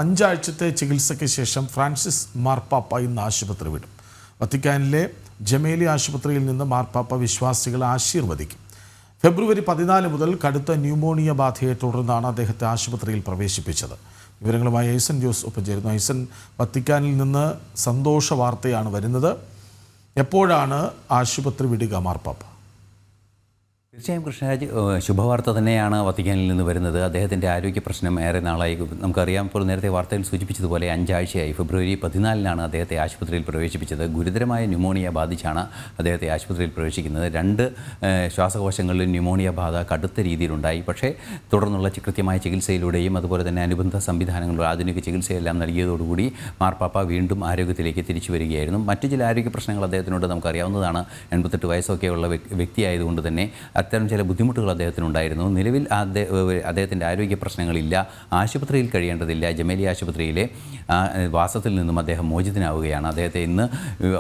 5 ആഴ്ചത്തെ ചികിത്സയ്ക്ക് ശേഷം ഫ്രാൻസിസ് മാർപ്പാപ്പ ഇന്ന് ആശുപത്രി വിടും. വത്തിക്കാനിലെ ജമേലി ആശുപത്രിയിൽ നിന്ന് മാർപ്പാപ്പ വിശ്വാസികളെ ആശീർവദിക്കും. ഫെബ്രുവരി 14 മുതൽ കടുത്ത ന്യൂമോണിയ ബാധയെ തുടർന്നാണ് അദ്ദേഹത്തെ ആശുപത്രിയിൽ പ്രവേശിപ്പിച്ചത്. വിവരങ്ങളുമായി ഐസൻ ജോസ് ഒപ്പം ചേരുന്നു. ഐസൻ, വത്തിക്കാനിൽ നിന്ന് സന്തോഷ വാർത്തയാണ് വരുന്നത്. എപ്പോഴാണ് ആശുപത്രി വിടുക മാർപ്പാപ്പ? തീർച്ചയായും കൃഷ്ണരാജ്, ശുഭവാർത്ത തന്നെയാണ് വത്തിക്കാനിൽ നിന്ന് വരുന്നത്. അദ്ദേഹത്തിൻ്റെ ആരോഗ്യ പ്രശ്നം ഏറെ നാളായി. നമുക്കറിയാം, ഇപ്പോൾ നേരത്തെ വാർത്തയിൽ സൂചിപ്പിച്ചതുപോലെ 5 ആഴ്ചയായി. ഫെബ്രുവരി 14 അദ്ദേഹത്തെ ആശുപത്രിയിൽ പ്രവേശിപ്പിച്ചത്. ഗുരുതരമായ ന്യൂമോണിയ ബാധിച്ചാണ് അദ്ദേഹത്തെ ആശുപത്രിയിൽ പ്രവേശിക്കുന്നത്. 2 ശ്വാസകോശങ്ങളിൽ ന്യൂമോണിയ ബാധ കടുത്ത രീതിയിലുണ്ടായി. പക്ഷേ തുടർന്നുള്ള കൃത്യമായ ചികിത്സയിലൂടെയും അതുപോലെ തന്നെ അനുബന്ധ സംവിധാനങ്ങളുടെ ആധുനിക ചികിത്സയെല്ലാം നൽകിയതോടുകൂടി മാർപ്പാപ്പ വീണ്ടും ആരോഗ്യത്തിലേക്ക് തിരിച്ചു വരികയായിരുന്നു. മറ്റു ചില ആരോഗ്യ പ്രശ്നങ്ങൾ അദ്ദേഹത്തിനോട് നമുക്കറിയാവുന്നതാണ്. 88 വയസ്സൊക്കെയുള്ള വ്യക്തിയായതുകൊണ്ട് തന്നെ അത്തരം ചില ബുദ്ധിമുട്ടുകൾ അദ്ദേഹത്തിനുണ്ടായിരുന്നു. നിലവിൽ അദ്ദേഹത്തിൻ്റെ ആരോഗ്യ പ്രശ്നങ്ങളില്ല, ആശുപത്രിയിൽ കഴിയേണ്ടതില്ല. ജമേലി ആശുപത്രിയിലെ വാസത്തിൽ നിന്നും അദ്ദേഹം മോചിതനാവുകയാണ്. അദ്ദേഹത്തെ ഇന്ന്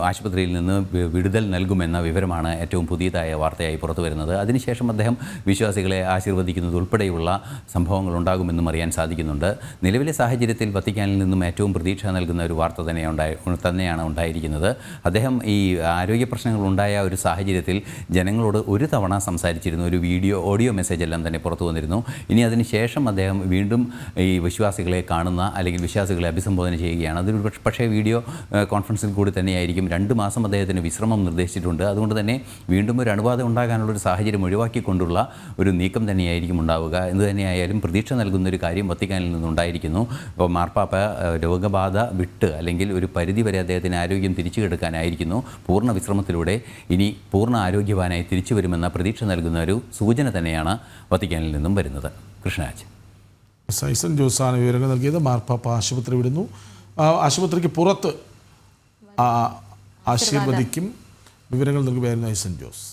ആശുപത്രിയിൽ നിന്ന് വിടുതൽ നൽകുമെന്ന വിവരമാണ് ഏറ്റവും പുതിയതായ വാർത്തയായി പുറത്തു വരുന്നത്. അതിനുശേഷം അദ്ദേഹം വിശ്വാസികളെ ആശീർവദിക്കുന്നത് ഉൾപ്പെടെയുള്ള സംഭവങ്ങൾ ഉണ്ടാകുമെന്നും അറിയാൻ സാധിക്കുന്നുണ്ട്. നിലവിലെ സാഹചര്യത്തിൽ വത്തിക്കാനിൽ നിന്നും ഏറ്റവും പ്രതീക്ഷ നൽകുന്ന ഒരു വാർത്ത തന്നെയാണ് ഉണ്ടായിരിക്കുന്നത്. അദ്ദേഹം ഈ ആരോഗ്യ പ്രശ്നങ്ങൾ ഉണ്ടായ ഒരു സാഹചര്യത്തിൽ ജനങ്ങളോട് ഒരു തവണ സംസാരിച്ചിരുന്നു. ഒരു ഓഡിയോ മെസ്സേജ് എല്ലാം തന്നെ പുറത്തു വന്നിരുന്നു. ഇനി അതിന് ശേഷം അദ്ദേഹം വീണ്ടും ഈ വിശ്വാസികളെ കാണുന്ന അല്ലെങ്കിൽ വിശ്വാസികളെ അഭിസംബോധന ചെയ്യുകയാണ്. അതൊരു പക്ഷേ വീഡിയോ കോൺഫറൻസിൽ കൂടി തന്നെയായിരിക്കും. 2 മാസം അദ്ദേഹത്തിന് വിശ്രമം നിർദ്ദേശിച്ചിട്ടുണ്ട്. അതുകൊണ്ട് തന്നെ വീണ്ടും ഒരു അണുബാധ ഉണ്ടാകാനുള്ളൊരു സാഹചര്യം ഒഴിവാക്കിക്കൊണ്ടുള്ള ഒരു നീക്കം തന്നെയായിരിക്കും ഉണ്ടാവുക. എന്ത് തന്നെയായാലും പ്രതീക്ഷ നൽകുന്നൊരു കാര്യം വത്തിക്കാനിൽ നിന്നുണ്ടായിരിക്കുന്നു. ഇപ്പോൾ മാർപ്പാപ്പ രോഗബാധ വിട്ട് അല്ലെങ്കിൽ ഒരു പരിധിവരെ അദ്ദേഹത്തിന് ആരോഗ്യം തിരിച്ചു കിടക്കാനായിരിക്കുന്നു. പൂർണ്ണ വിശ്രമത്തിലൂടെ ഇനി പൂർണ്ണ ആരോഗ്യവാനായി തിരിച്ചു വരുമെന്ന പ്രതീക്ഷ നൽകുന്ന ഒരു സൂചന തന്നെയാണ് വത്തിക്കാനിൽ നിന്നും വരുന്നത്. കൃഷ്ണരാജ്. ഐസൻ ജോസാണ് വിവരങ്ങൾ നൽകിയത്. മാർപ്പാപ്പ ആശുപത്രി വിടുന്നു. ആശുപത്രിക്ക് പുറത്ത് ആശീർവദിക്കും. വിവരങ്ങൾ നൽകുകയായിരുന്നു ഐസൻ ജോസ്.